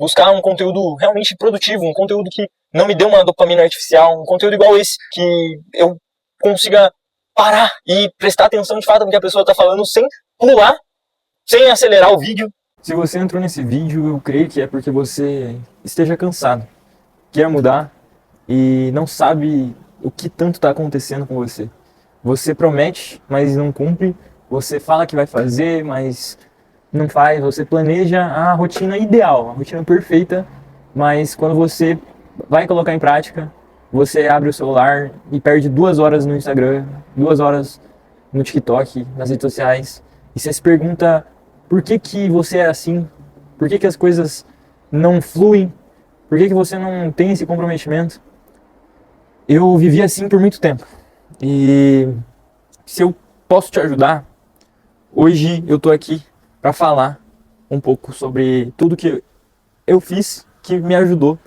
buscar um conteúdo realmente produtivo, um conteúdo que não me dê uma dopamina artificial, um conteúdo igual esse, que eu consiga parar e prestar atenção de fato no que a pessoa está falando sem pular, sem acelerar o vídeo. Se você entrou nesse vídeo, eu creio que é porque você esteja cansado, quer mudar e não sabe o que tanto está acontecendo com você. Você promete, mas não cumpre. Você fala que vai fazer, mas não faz. Você planeja a rotina ideal, a rotina perfeita, mas quando você vai colocar em prática, você abre o celular e perde 2 horas no Instagram, 2 horas no TikTok, nas redes sociais, e você se pergunta por que você é assim, por que as coisas não fluem, por que você não tem esse comprometimento. Eu vivi assim por muito tempo, e se eu posso te ajudar, hoje eu tô aqui para falar um pouco sobre tudo que eu fiz que me ajudou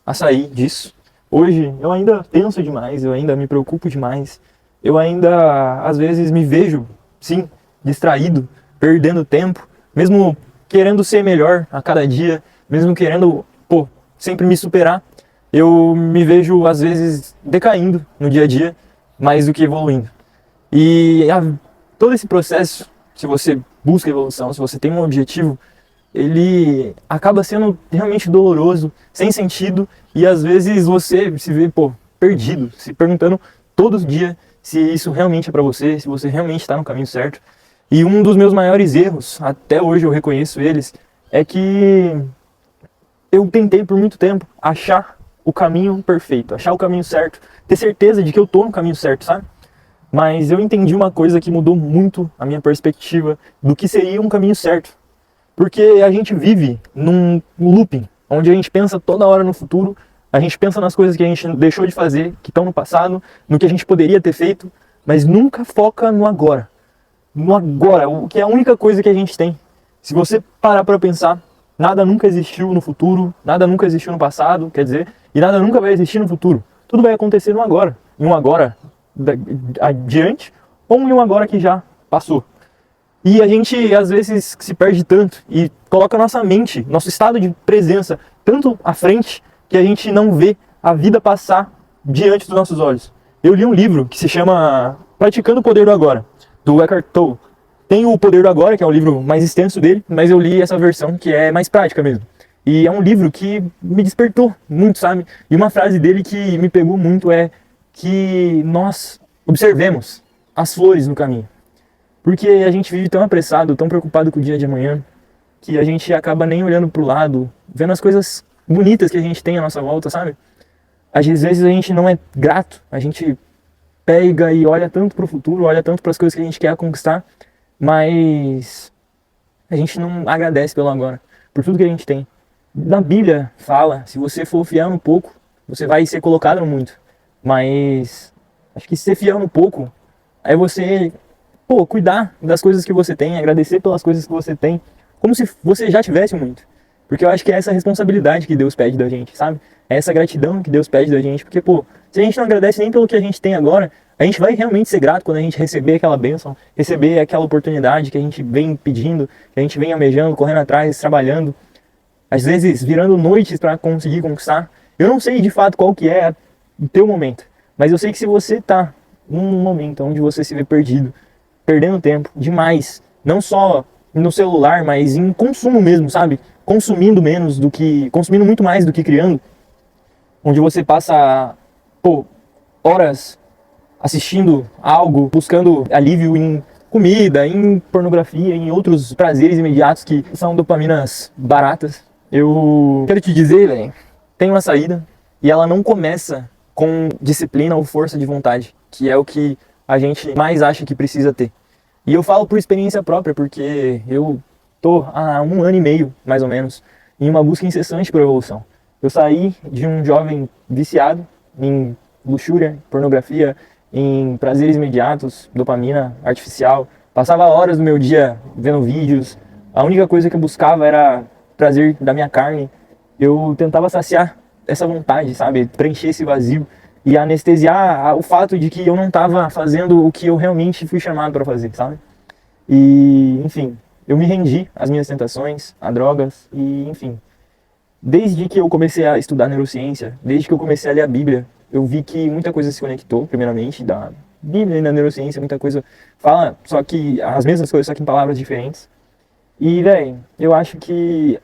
a sair disso. Hoje eu ainda penso demais, eu ainda me preocupo demais, eu ainda às vezes me vejo, sim, distraído, perdendo tempo, mesmo querendo ser melhor a cada dia, mesmo querendo, sempre me superar, eu me vejo às vezes decaindo no dia a dia, mais do que evoluindo. E todo esse processo, se você busca evolução, se você tem um objetivo, ele acaba sendo realmente doloroso, sem sentido, e às vezes você se vê, perdido, se perguntando todos os dias se isso realmente é pra você, se você realmente está no caminho certo. E um dos meus maiores erros, até hoje eu reconheço eles, é que eu tentei por muito tempo achar o caminho perfeito, achar o caminho certo, ter certeza de que eu tô no caminho certo, sabe? Mas eu entendi uma coisa que mudou muito a minha perspectiva do que seria um caminho certo. Porque a gente vive num looping, onde a gente pensa toda hora no futuro, a gente pensa nas coisas que a gente deixou de fazer, que estão no passado, no que a gente poderia ter feito, mas nunca foca no agora. No agora, o que é a única coisa que a gente tem. Se você parar para pensar, nada nunca existiu no futuro, nada nunca existiu no passado, quer dizer, e nada nunca vai existir no futuro. Tudo vai acontecer no agora, em um agora adiante, ou em um agora que já passou. E a gente às vezes se perde tanto e coloca nossa mente, nosso estado de presença tanto à frente que a gente não vê a vida passar diante dos nossos olhos. Eu li um livro que se chama Praticando o Poder do Agora, do Eckhart Tolle. Tem o Poder do Agora, que é o livro mais extenso dele, mas eu li essa versão que é mais prática mesmo. E é um livro que me despertou muito, sabe? E uma frase dele que me pegou muito é que nós observemos as flores no caminho. Porque a gente vive tão apressado, tão preocupado com o dia de amanhã, que a gente acaba nem olhando pro lado, vendo as coisas bonitas que a gente tem à nossa volta, sabe? Às vezes a gente não é grato, a gente pega e olha tanto pro futuro, olha tanto para as coisas que a gente quer conquistar, mas a gente não agradece pelo agora, por tudo que a gente tem. Na Bíblia fala, se você for fiel no pouco, você vai ser colocado no muito. Mas acho que ser fiel no pouco é você cuidar das coisas que você tem, agradecer pelas coisas que você tem, como se você já tivesse muito. Porque eu acho que é essa responsabilidade que Deus pede da gente, sabe? É essa gratidão que Deus pede da gente, porque, se a gente não agradece nem pelo que a gente tem agora, a gente vai realmente ser grato quando a gente receber aquela bênção, receber aquela oportunidade que a gente vem pedindo, que a gente vem almejando, correndo atrás, trabalhando, às vezes virando noites para conseguir conquistar. Eu não sei de fato qual que é o teu momento, mas eu sei que se você tá num momento onde você se vê perdido, perdendo tempo demais, não só no celular, mas em consumo mesmo, sabe? Consumindo muito mais do que criando, onde você passa, horas assistindo algo, buscando alívio em comida, em pornografia, em outros prazeres imediatos que são dopaminas baratas. Eu quero te dizer, velho, tem uma saída e ela não começa com disciplina ou força de vontade, que é o que a gente mais acha que precisa ter. E eu falo por experiência própria, porque eu tô há 1 ano e meio, mais ou menos, em uma busca incessante por evolução. Eu saí de um jovem viciado em luxúria, pornografia, em prazeres imediatos, dopamina artificial. Passava horas do meu dia vendo vídeos. A única coisa que eu buscava era prazer da minha carne. Eu tentava saciar essa vontade, sabe? Preencher esse vazio e anestesiar o fato de que eu não estava fazendo o que eu realmente fui chamado para fazer, sabe? E, enfim, eu me rendi às minhas tentações, a drogas e, enfim, Desde que eu comecei a estudar neurociência, desde que eu comecei a ler a Bíblia, eu vi que muita coisa se conectou, primeiramente, da Bíblia e da neurociência, muita coisa fala, só que as mesmas coisas, só que em palavras diferentes. E, velho, eu acho que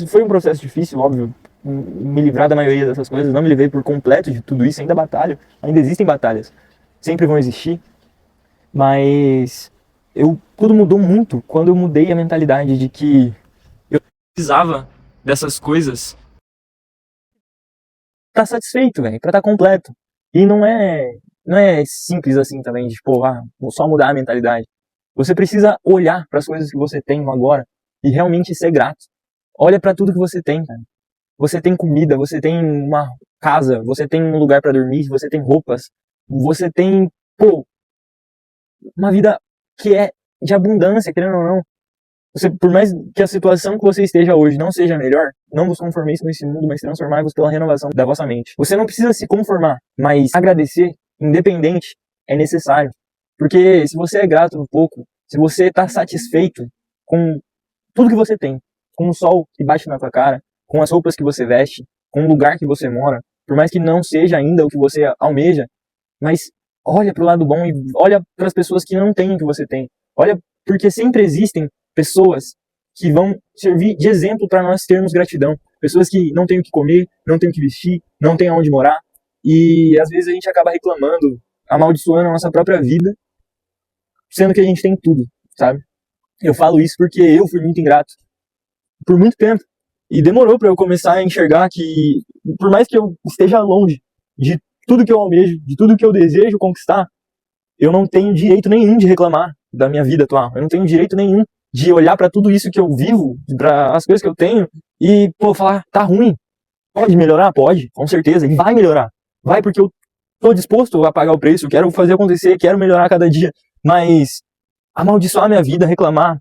foi um processo difícil, óbvio, me livrar da maioria dessas coisas, não me livrei por completo de tudo isso, ainda batalho, ainda existem batalhas, sempre vão existir, mas tudo mudou muito quando eu mudei a mentalidade de que eu precisava dessas coisas pra estar satisfeito, velho, pra estar completo. E não é simples assim também, de, tipo, vou só mudar a mentalidade. Você precisa olhar para as coisas que você tem agora e realmente ser grato. Olha para tudo que você tem, cara. Você tem comida, você tem uma casa, você tem um lugar para dormir, você tem roupas, você tem, pô, uma vida que é de abundância, querendo ou não. Por mais que a situação que você esteja hoje não seja melhor, não vos conformeis com esse mundo, mas transformai-vos pela renovação da vossa mente. Você não precisa se conformar, mas agradecer, independente, é necessário. Porque se você é grato no pouco, se você está satisfeito com tudo que você tem, com o sol que bate na tua cara, com as roupas que você veste, com o lugar que você mora, por mais que não seja ainda o que você almeja, mas olha pro lado bom e olha para as pessoas que não têm o que você tem. Olha, porque sempre existem pessoas que vão servir de exemplo para nós termos gratidão. Pessoas que não têm o que comer, não têm o que vestir, não têm aonde morar. E às vezes a gente acaba reclamando, amaldiçoando a nossa própria vida, sendo que a gente tem tudo, sabe? Eu falo isso porque eu fui muito ingrato por muito tempo. E demorou para eu começar a enxergar que, por mais que eu esteja longe de tudo que eu almejo, de tudo que eu desejo conquistar, eu não tenho direito nenhum de reclamar da minha vida atual. Eu não tenho direito nenhum de olhar para tudo isso que eu vivo, para as coisas que eu tenho e, pô, falar, tá ruim. Pode melhorar? Pode, com certeza. E vai melhorar. Vai, porque eu tô disposto a pagar o preço, quero fazer acontecer, quero melhorar cada dia. Mas amaldiçoar a minha vida, reclamar,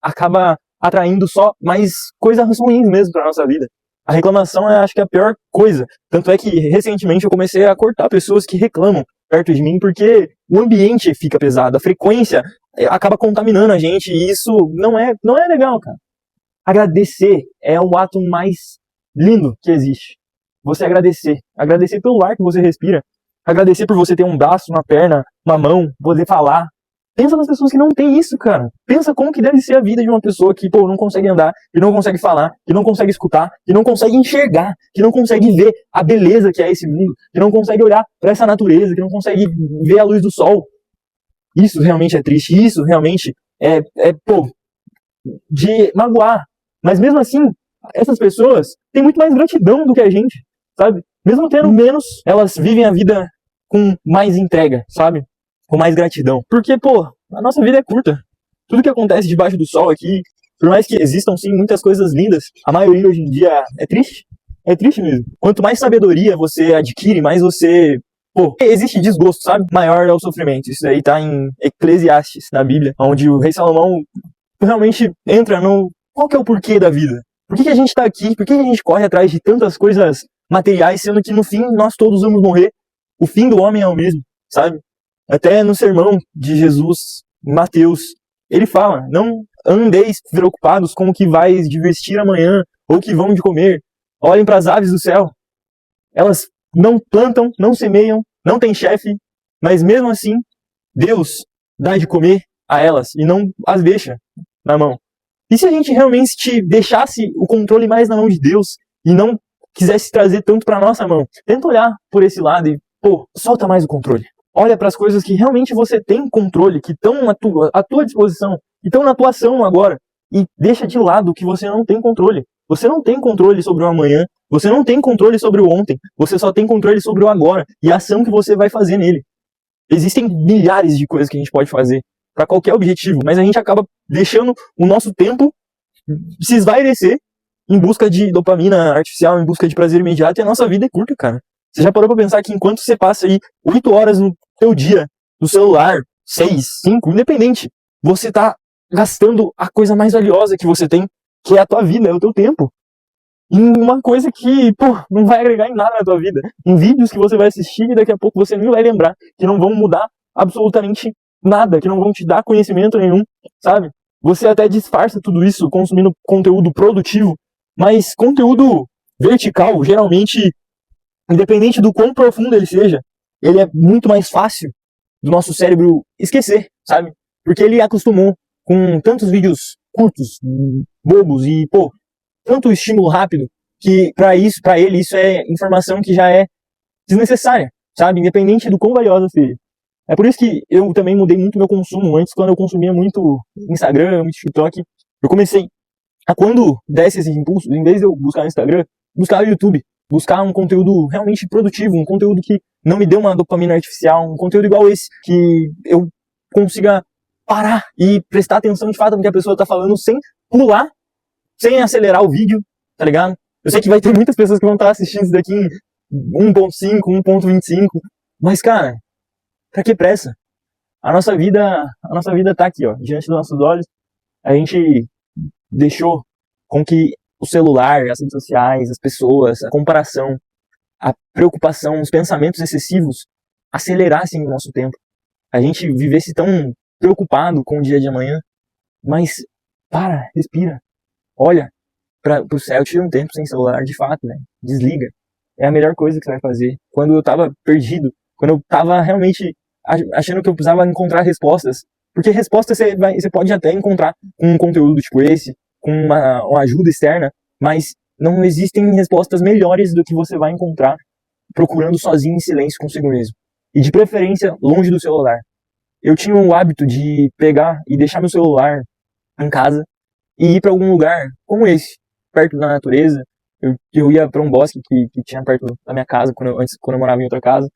acaba atraindo só mais coisas ruins mesmo pra nossa vida. A reclamação é, acho que, a pior coisa. Tanto é que, recentemente, eu comecei a cortar pessoas que reclamam perto de mim, porque o ambiente fica pesado, a frequência acaba contaminando a gente, e isso não é legal, cara. Agradecer é o ato mais lindo que existe. Você agradecer. Agradecer pelo ar que você respira. Agradecer por você ter um braço, uma perna, uma mão, poder falar. Pensa nas pessoas que não têm isso, cara. Pensa como que deve ser a vida de uma pessoa que, pô, não consegue andar, que não consegue falar, que não consegue escutar, que não consegue enxergar, que não consegue ver a beleza que é esse mundo, que não consegue olhar para essa natureza, que não consegue ver a luz do sol. Isso realmente é triste, isso realmente pô, de magoar. Mas mesmo assim, essas pessoas têm muito mais gratidão do que a gente, sabe? Mesmo tendo menos, elas vivem a vida com mais entrega, sabe? Com mais gratidão. Porque, pô, a nossa vida é curta. Tudo que acontece debaixo do sol aqui, por mais que existam, sim, muitas coisas lindas, a maioria hoje em dia é triste. É triste mesmo. Quanto mais sabedoria você adquire, mais você... Pô, existe desgosto, sabe? Maior é o sofrimento. Isso aí tá em Eclesiastes, na Bíblia, onde o rei Salomão realmente entra no... Qual que é o porquê da vida? Por que a gente tá aqui? Por que a gente corre atrás de tantas coisas materiais, sendo que no fim nós todos vamos morrer? O fim do homem é o mesmo, sabe? Até no sermão de Jesus, Mateus, ele fala, não andeis preocupados com o que vais de vestir amanhã, ou o que vão de comer. Olhem para as aves do céu. Elas não plantam, não semeiam, não têm chefe, mas mesmo assim, Deus dá de comer a elas e não as deixa na mão. E se a gente realmente deixasse o controle mais na mão de Deus e não quisesse trazer tanto para nossa mão? Tenta olhar por esse lado e, pô, solta mais o controle. Olha para as coisas que realmente você tem controle, que estão à tua disposição, que estão na tua ação agora. E deixa de lado o que você não tem controle. Você não tem controle sobre o amanhã, você não tem controle sobre o ontem, você só tem controle sobre o agora e a ação que você vai fazer nele. Existem milhares de coisas que a gente pode fazer para qualquer objetivo, mas a gente acaba deixando o nosso tempo se esvairecer em busca de dopamina artificial, em busca de prazer imediato, e a nossa vida é curta, cara. Você já parou pra pensar que enquanto você passa aí 8 horas no seu dia, no celular, 6, 5, independente, você tá gastando a coisa mais valiosa que você tem, que é a tua vida, é o teu tempo. Em uma coisa que, pô, não vai agregar em nada na tua vida. Em vídeos que você vai assistir e daqui a pouco você nem vai lembrar, que não vão mudar absolutamente nada, que não vão te dar conhecimento nenhum, sabe? Você até disfarça tudo isso consumindo conteúdo produtivo Mas conteúdo vertical, geralmente, independente do quão profundo ele seja, ele é muito mais fácil do nosso cérebro esquecer, sabe? Porque ele acostumou com tantos vídeos curtos, bobos e, pô, tanto estímulo rápido, que pra ele isso é informação que já é desnecessária, sabe? Independente do quão valiosa seja. É por isso que eu também mudei muito meu consumo. Antes, quando eu consumia muito Instagram, muito TikTok, eu comecei a, quando desse esses impulsos, em vez de eu buscar no Instagram, buscar no YouTube, buscar um conteúdo realmente produtivo, um conteúdo que não me dê uma dopamina artificial, um conteúdo igual esse, que eu consiga parar e prestar atenção de fato no que a pessoa tá falando, sem pular, sem acelerar o vídeo, tá ligado? Eu sei que vai ter muitas pessoas que vão estar assistindo isso daqui em 1.5, 1.25, mas, cara, pra que pressa? A nossa vida tá aqui, ó, diante dos nossos olhos. A gente deixou com que o celular, as redes sociais, as pessoas, a comparação, a preocupação, os pensamentos excessivos acelerassem o nosso tempo. A gente vivesse tão preocupado com o dia de amanhã, mas para, respira, olha pro céu, tira um tempo sem celular, de fato, né? Desliga. É a melhor coisa que você vai fazer. Quando eu tava perdido, quando eu tava realmente achando que eu precisava encontrar respostas, porque respostas você pode até encontrar com um conteúdo tipo esse, com uma ajuda externa, mas não existem respostas melhores do que você vai encontrar procurando sozinho em silêncio consigo mesmo. E de preferência, longe do celular. Eu tinha o hábito de pegar e deixar meu celular em casa e ir para algum lugar como esse, perto da natureza. Eu ia para um bosque que tinha perto da minha casa, quando eu morava em outra casa,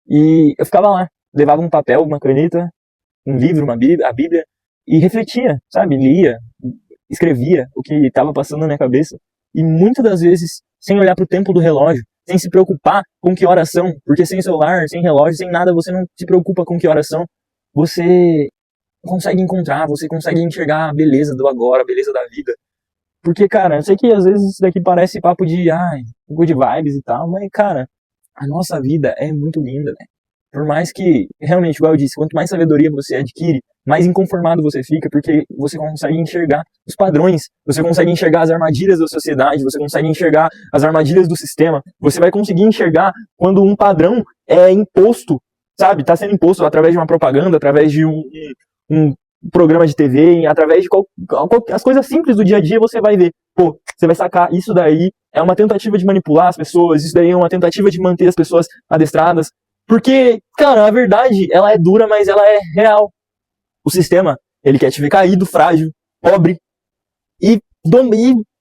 e eu ficava lá, levava um papel, uma caneta, um livro, a Bíblia, e refletia, sabe? Lia, escrevia o que estava passando na minha cabeça, e muitas das vezes sem olhar para o tempo do relógio, sem se preocupar com que horas são, porque sem celular, sem relógio, sem nada, você não se preocupa com que horas são, você consegue encontrar, você consegue enxergar a beleza do agora, a beleza da vida. Porque, cara, eu sei que às vezes isso daqui parece papo de, good vibes e tal, mas, cara, a nossa vida é muito linda, né? Por mais que, realmente, igual eu disse, quanto mais sabedoria você adquire, mais inconformado você fica, porque você consegue enxergar os padrões, você consegue enxergar as armadilhas da sociedade, você consegue enxergar as armadilhas do sistema, você vai conseguir enxergar quando um padrão é imposto, sabe? Tá sendo imposto através de uma propaganda, através de um programa de TV, através de as coisas simples do dia a dia, você vai ver, pô, você vai sacar, isso daí é uma tentativa de manipular as pessoas, isso daí é uma tentativa de manter as pessoas adestradas, porque, cara, a verdade, ela é dura, mas ela é real. O sistema, ele quer te ver caído, frágil, pobre e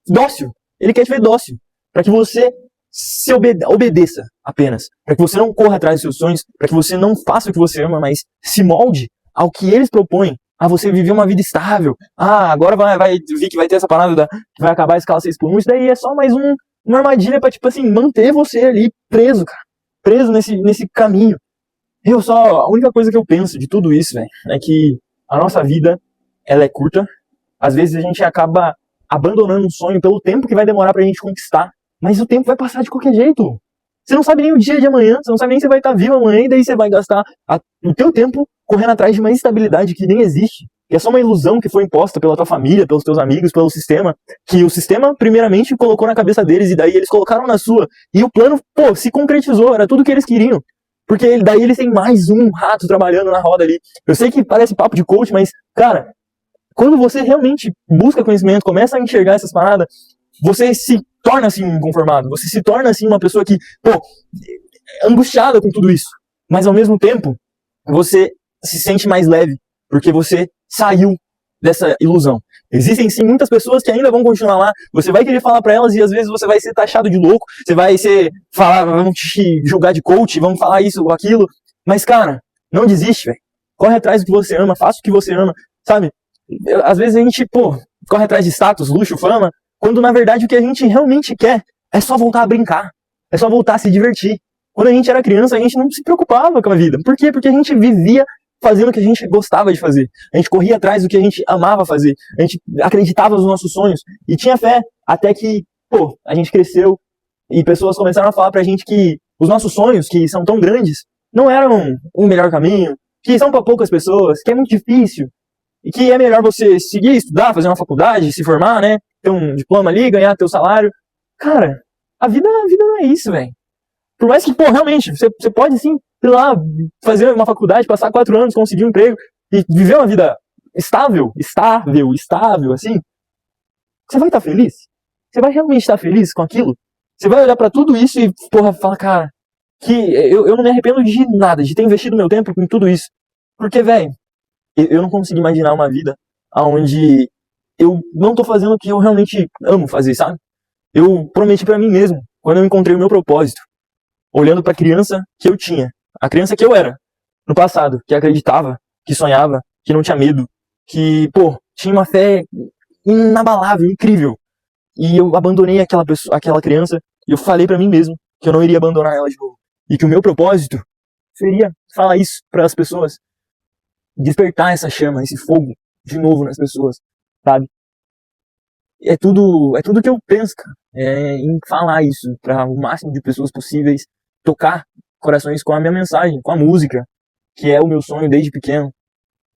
dócil. Ele quer te ver dócil, para que você se obedeça apenas, para que você não corra atrás dos seus sonhos, para que você não faça o que você ama, mas se molde ao que eles propõem. Você viver uma vida estável. Agora vai vir que vai ter essa parada que vai acabar a escala 6x1. Isso daí é só mais uma armadilha pra, tipo assim, manter você ali preso, cara. Preso nesse caminho. A única coisa que eu penso de tudo isso, velho, é que a nossa vida, ela é curta. Às vezes a gente acaba abandonando um sonho pelo tempo que vai demorar pra gente conquistar. Mas o tempo vai passar de qualquer jeito. Você não sabe nem o dia de amanhã, você não sabe nem se vai estar vivo amanhã, e daí você vai gastar o teu tempo correndo atrás de uma instabilidade que nem existe, que é só uma ilusão que foi imposta pela tua família, pelos teus amigos, pelo sistema, que o sistema primeiramente colocou na cabeça deles, e daí eles colocaram na sua, e o plano, pô, se concretizou, era tudo que eles queriam, porque daí eles têm mais um rato trabalhando na roda ali. Eu sei que parece papo de coach, mas, cara, quando você realmente busca conhecimento, começa a enxergar essas paradas, você se torna assim inconformado, você se torna assim uma pessoa que, pô, angustiada com tudo isso, mas ao mesmo tempo, você se sente mais leve, porque você saiu dessa ilusão. Existem sim muitas pessoas que ainda vão continuar lá, você vai querer falar pra elas e às vezes você vai ser taxado de louco, você vai vamos te julgar de coach, vamos falar isso ou aquilo, mas cara, não desiste, velho. Corre atrás do que você ama, faça o que você ama, sabe? Às vezes a gente, corre atrás de status, luxo, fama, quando na verdade o que a gente realmente quer é só voltar a brincar, é só voltar a se divertir. Quando a gente era criança, a gente não se preocupava com a vida. Por quê? Porque a gente vivia fazendo o que a gente gostava de fazer. A gente corria atrás do que a gente amava fazer. A gente acreditava nos nossos sonhos e tinha fé. Até que, a gente cresceu e pessoas começaram a falar pra gente que os nossos sonhos, que são tão grandes, não eram o melhor caminho, que são pra poucas pessoas, que é muito difícil e que é melhor você seguir, estudar, fazer uma faculdade, se formar, né? ter um diploma ali, ganhar teu salário. Cara, a vida não é isso, velho. Por mais que, pô, realmente, você pode sim ir lá, fazer uma faculdade, passar 4 anos, conseguir um emprego e viver uma vida estável, assim. Você vai estar feliz? Você vai realmente estar feliz com aquilo? Você vai olhar pra tudo isso e, porra, falar, cara, que eu não me arrependo de nada, de ter investido meu tempo em tudo isso. Porque, velho, eu não consigo imaginar uma vida onde eu não tô fazendo o que eu realmente amo fazer, sabe? Eu prometi pra mim mesmo, quando eu encontrei o meu propósito, olhando pra criança que eu tinha, a criança que eu era, no passado, que acreditava, que sonhava, que não tinha medo, que, pô, tinha uma fé inabalável, incrível. E eu abandonei aquela pessoa, aquela criança, e eu falei pra mim mesmo que eu não iria abandonar ela de novo. E que o meu propósito seria falar isso para as pessoas, despertar essa chama, esse fogo de novo nas pessoas, sabe? É tudo que eu penso, cara. É em falar isso para o máximo de pessoas possíveis, tocar corações com a minha mensagem, com a música, que é o meu sonho desde pequeno.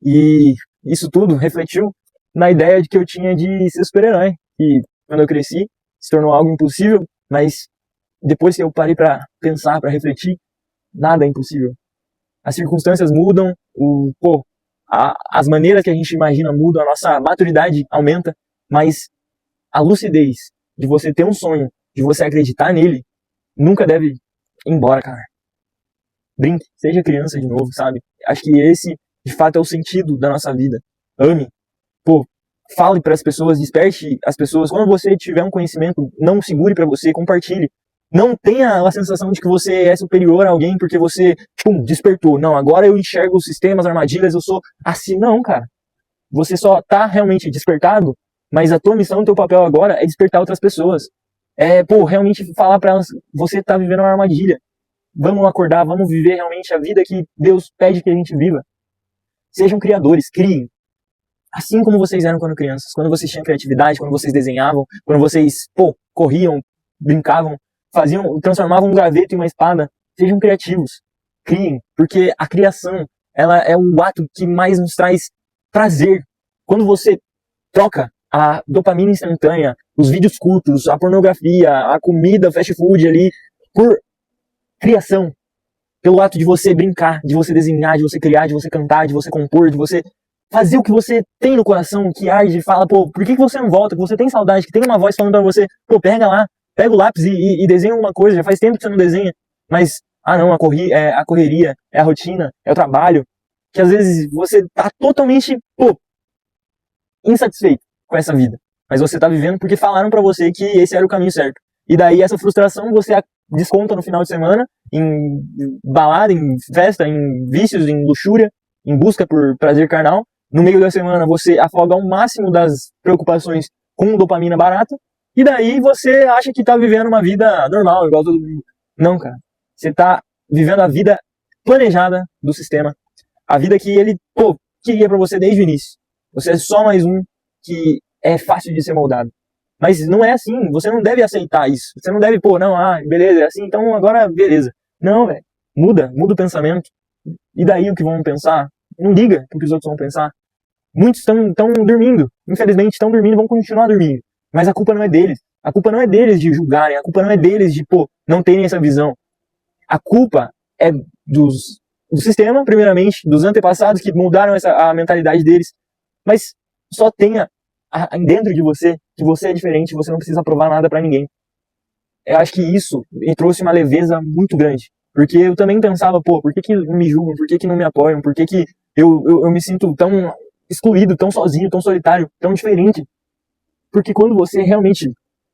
E isso tudo refletiu na ideia de que eu tinha de ser super-herói. E quando eu cresci, se tornou algo impossível, mas depois que eu parei para pensar, para refletir, nada é impossível. As circunstâncias mudam, as maneiras que a gente imagina mudam, a nossa maturidade aumenta, mas a lucidez de você ter um sonho, de você acreditar nele, nunca deve ir embora, cara. Brinque, seja criança de novo, sabe? Acho que esse, de fato, é o sentido da nossa vida. Ame. Pô, fale para as pessoas, desperte as pessoas. Quando você tiver um conhecimento, não segure para você, compartilhe. Não tenha a sensação de que você é superior a alguém porque você, despertou. Não, agora eu enxergo os sistemas, armadilhas, eu sou assim. Não, cara. Você só tá realmente despertado, mas a tua missão, o teu papel agora é despertar outras pessoas. Realmente falar para elas, você tá vivendo uma armadilha. Vamos acordar, vamos viver realmente a vida que Deus pede que a gente viva. Sejam criadores, criem. Assim como vocês eram quando crianças, quando vocês tinham criatividade, quando vocês desenhavam, quando vocês, corriam, brincavam, transformavam um graveto em uma espada. Sejam criativos, criem, porque a criação, ela é o ato que mais nos traz prazer. Quando você troca a dopamina instantânea, os vídeos curtos, a pornografia, a comida, fast food ali, por criação, pelo ato de você brincar, de você desenhar, de você criar, de você cantar, de você compor, de você fazer o que você tem no coração, que arde e fala, por que você não volta, que você tem saudade, que tem uma voz falando pra você, pega lá, pega o lápis e desenha alguma coisa, já faz tempo que você não desenha, mas, não, a correria, é a rotina, é o trabalho, que às vezes você tá totalmente, insatisfeito com essa vida, mas você tá vivendo porque falaram pra você que esse era o caminho certo, e daí essa frustração você desconta no final de semana, em balada, em festa, em vícios, em luxúria, em busca por prazer carnal. No meio da semana você afoga ao máximo das preocupações com dopamina barata, e daí você acha que tá vivendo uma vida normal, igual todo mundo. Não, cara. Você tá vivendo a vida planejada do sistema, a vida que ele, queria pra você desde o início. Você é só mais um que é fácil de ser moldado. Mas não é assim, você não deve aceitar isso. Você não deve, beleza, é assim, então agora beleza. Não, velho. Muda o pensamento. E daí o que vão pensar? Não liga pro que os outros vão pensar. Muitos estão dormindo. Infelizmente estão dormindo, vão continuar dormindo. Mas a culpa não é deles. A culpa não é deles de julgarem. A culpa não é deles de, não terem essa visão. A culpa é do sistema, primeiramente, dos antepassados que mudaram a mentalidade deles. Mas só tenha dentro de você que você é diferente, você não precisa provar nada pra ninguém. Eu acho que isso me trouxe uma leveza muito grande. Porque eu também pensava, por que não me julgam? Por que não me apoiam? Por que eu me sinto tão excluído, tão sozinho, tão solitário, tão diferente? Porque quando você realmente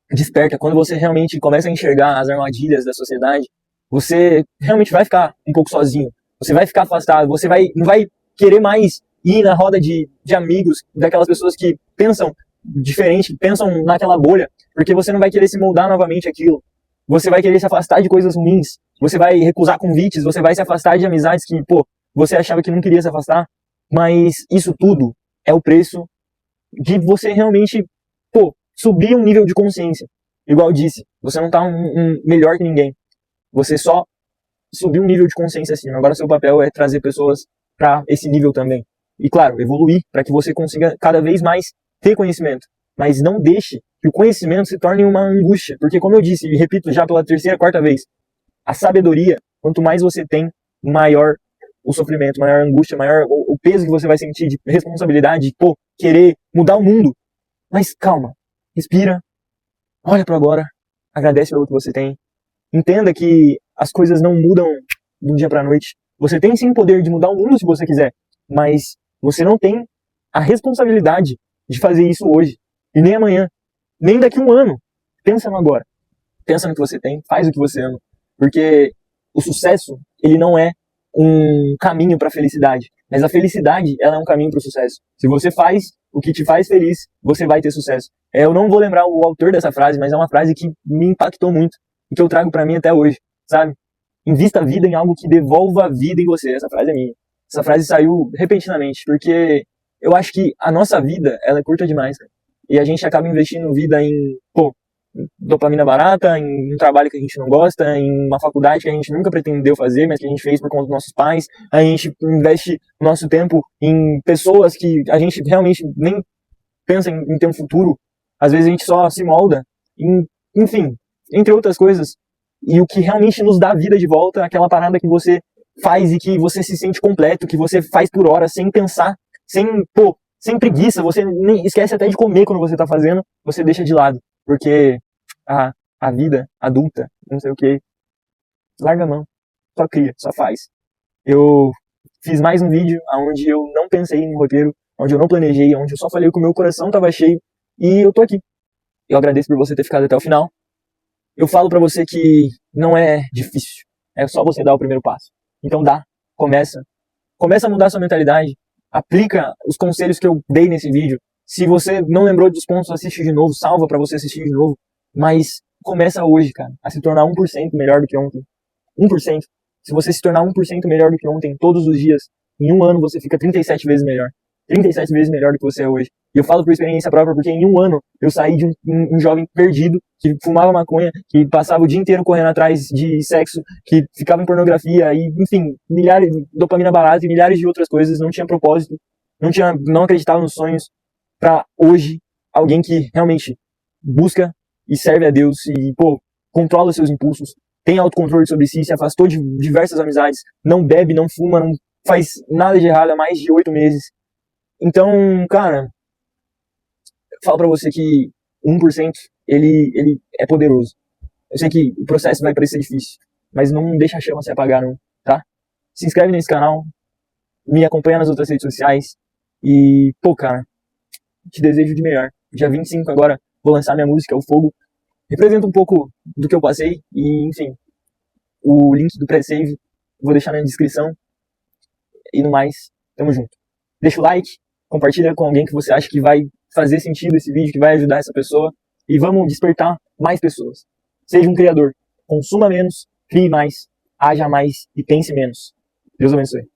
desperta, quando você realmente começa a enxergar as armadilhas da sociedade, você realmente vai ficar um pouco sozinho. Você vai ficar afastado, você não vai querer mais ir na roda de amigos, daquelas pessoas que pensam diferente, pensam naquela bolha, porque você não vai querer se moldar novamente aquilo. Você vai querer se afastar de coisas ruins, você vai recusar convites, você vai se afastar de amizades que, você achava que não queria se afastar. Mas isso tudo é o preço de você realmente, subir um nível de consciência. Igual eu disse, você não tá melhor que ninguém. Você só subiu um nível de consciência acima. Agora seu papel é trazer pessoas para esse nível também. E claro, evoluir para que você consiga cada vez mais ter conhecimento. mas não deixe que o conhecimento se torne uma angústia, porque como eu disse, e repito já pela terceira, quarta vez, a sabedoria, quanto mais você tem, maior o sofrimento, maior a angústia, maior o peso que você vai sentir de responsabilidade, de, pô, querer mudar o mundo. Mas calma, respira, olha para agora, agradece pelo que você tem, entenda que as coisas não mudam de um dia para a noite. Você tem sim o poder de mudar o mundo se você quiser, mas você não tem a responsabilidade de fazer isso hoje, e nem amanhã, nem daqui a um ano. Pensa no agora, pensa no que você tem, faz o que você ama, porque o sucesso, ele não é um caminho para a felicidade, mas a felicidade, ela é um caminho para o sucesso. Se você faz o que te faz feliz, você vai ter sucesso. Eu não vou lembrar o autor dessa frase, mas é uma frase que me impactou muito e que eu trago para mim até hoje, sabe? Invista a vida em algo que devolva a vida em você. Essa frase é minha. Essa frase saiu repentinamente, porque eu acho que a nossa vida, ela é curta demais, cara. E a gente acaba investindo vida em, pô, dopamina barata, em um trabalho que a gente não gosta, em uma faculdade que a gente nunca pretendeu fazer, mas que a gente fez por conta dos nossos pais. A gente investe nosso tempo em pessoas que a gente realmente nem pensa em ter um futuro. Às vezes a gente só se molda, enfim, entre outras coisas. E o que realmente nos dá a vida de volta é aquela parada que você faz e que você se sente completo, que você faz por hora, sem pensar, sem preguiça, você nem esquece até de comer quando você tá fazendo, você deixa de lado. Porque a vida adulta, não sei o que, larga a mão, só cria, só faz. Eu fiz mais um vídeo onde eu não pensei no roteiro, onde eu não planejei, onde eu só falei que o meu coração tava cheio, e eu tô aqui. Eu agradeço por você ter ficado até o final. Eu falo pra você que não é difícil, é só você dar o primeiro passo. Então começa a mudar sua mentalidade, aplica os conselhos que eu dei nesse vídeo. Se você não lembrou dos pontos, assiste de novo, salva pra você assistir de novo, mas começa hoje, cara, a se tornar 1% melhor do que ontem. 1%. Se você se tornar 1% melhor do que ontem todos os dias, em um ano você fica 37 vezes melhor. 37 vezes melhor do que você é hoje. E eu falo por experiência própria, porque em um ano eu saí de um jovem perdido, que fumava maconha, que passava o dia inteiro correndo atrás de sexo, que ficava em pornografia, e enfim, milhares de dopamina barata e milhares de outras coisas, não tinha propósito, não acreditava nos sonhos, pra hoje, alguém que realmente busca e serve a Deus e, pô, controla seus impulsos, tem autocontrole sobre si, se afastou de diversas amizades, não bebe, não fuma, não faz nada de errado há mais de 8 meses. Então, cara, eu falo pra você que 1% ele é poderoso. Eu sei que o processo vai parecer difícil, mas não deixa a chama se apagar não, tá? Se inscreve nesse canal, me acompanha nas outras redes sociais e, pô, cara, te desejo de melhor. Dia 25 agora vou lançar minha música, O Fogo. Representa um pouco do que eu passei e, enfim, o link do pré-save vou deixar na descrição. E no mais, tamo junto. Deixa o like, compartilha com alguém que você acha que vai fazer sentido esse vídeo, que vai ajudar essa pessoa. E vamos despertar mais pessoas. Seja um criador. Consuma menos, crie mais, haja mais e pense menos. Deus abençoe.